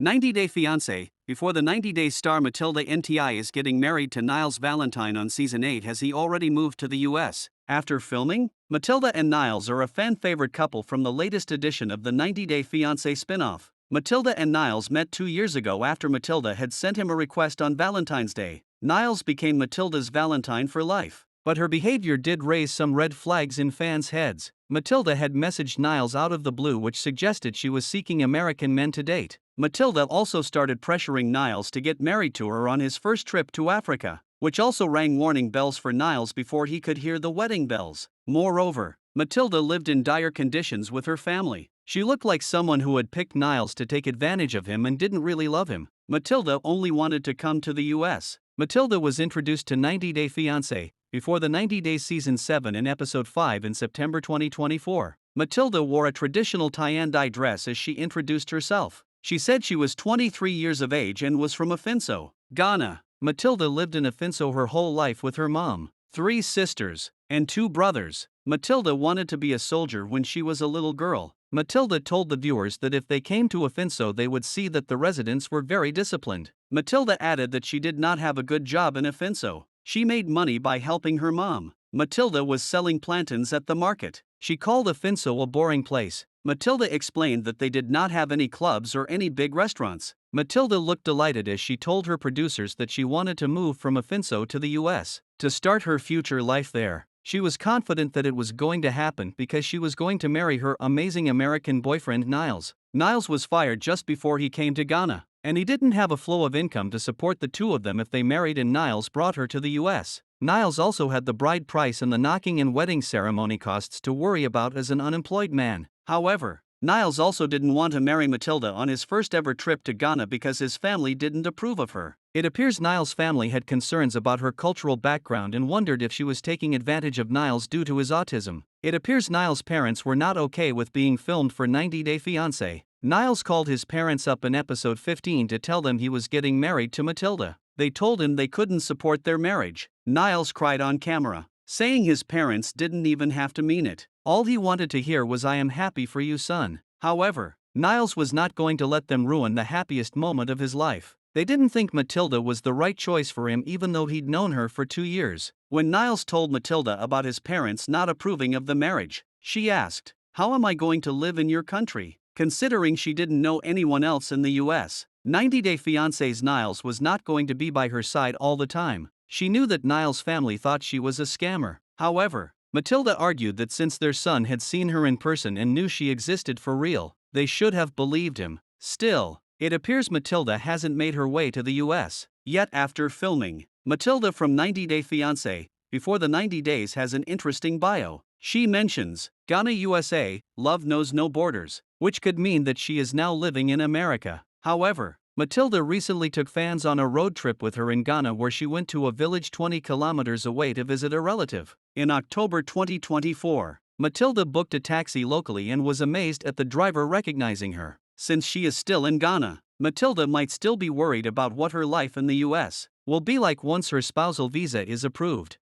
90-Day Fiancé. Before the 90 Days star Matilda Nti is getting married to Niles Valentine on Season 8, has he already moved to the US? After filming, Matilda and Niles are a fan-favorite couple from the latest edition of the 90-Day Fiancé spin-off. Matilda and Niles met 2 years ago after Matilda had sent him a request on Valentine's Day. Niles became Matilda's Valentine for life. But her behavior did raise some red flags in fans' heads. Matilda had messaged Niles out of the blue, which suggested she was seeking American men to date. Matilda also started pressuring Niles to get married to her on his first trip to Africa, which also rang warning bells for Niles before he could hear the wedding bells. Moreover, Matilda lived in dire conditions with her family. She looked like someone who had picked Niles to take advantage of him and didn't really love him. Matilda only wanted to come to the US. Matilda was introduced to 90-Day Fiancé before the 90 Days Season 7 and Episode 5 in September 2024. Matilda wore a traditional tie-and-dye dress as she introduced herself. She said she was 23 years of age and was from Afinso, Ghana. Matilda lived in Afinso her whole life with her mom, 3 sisters, and 2 brothers. Matilda wanted to be a soldier when she was a little girl. Matilda told the viewers that if they came to Afinso they would see that the residents were very disciplined. Matilda added that she did not have a good job in Afinso. She made money by helping her mom. Matilda was selling plantains at the market. She called Afinso a boring place. Matilda explained that they did not have any clubs or any big restaurants. Matilda looked delighted as she told her producers that she wanted to move from Afinso to the US to start her future life there. She was confident that it was going to happen because she was going to marry her amazing American boyfriend Niles. Niles was fired just before he came to Ghana, and he didn't have a flow of income to support the two of them if they married, and Niles brought her to the US. Niles also had the bride price and the knocking and wedding ceremony costs to worry about as an unemployed man. However, Niles also didn't want to marry Matilda on his first ever trip to Ghana because his family didn't approve of her. It appears Niles' family had concerns about her cultural background and wondered if she was taking advantage of Niles due to his autism. It appears Niles' parents were not okay with being filmed for 90-Day Fiancé. Niles called his parents up in episode 15 to tell them he was getting married to Matilda. They told him they couldn't support their marriage. Niles cried on camera, saying his parents didn't even have to mean it. All he wanted to hear was "I am happy for you, son." However, Niles was not going to let them ruin the happiest moment of his life. They didn't think Matilda was the right choice for him even though he'd known her for 2 years. When Niles told Matilda about his parents not approving of the marriage, she asked, "How am I going to live in your country?" Considering she didn't know anyone else in the US. 90-Day Fiancé's Niles was not going to be by her side all the time. She knew that Niles' family thought she was a scammer. However, Matilda argued that since their son had seen her in person and knew she existed for real, they should have believed him. Still, it appears Matilda hasn't made her way to the US yet after filming. Matilda from 90-Day Fiancé, before the 90 Days, has an interesting bio. She mentions, "Ghana, USA, love knows no borders," which could mean that she is now living in America. However, Matilda recently took fans on a road trip with her in Ghana, where she went to a village 20 kilometers away to visit a relative. In October 2024, Matilda booked a taxi locally and was amazed at the driver recognizing her. Since she is still in Ghana, Matilda might still be worried about what her life in the US will be like once her spousal visa is approved.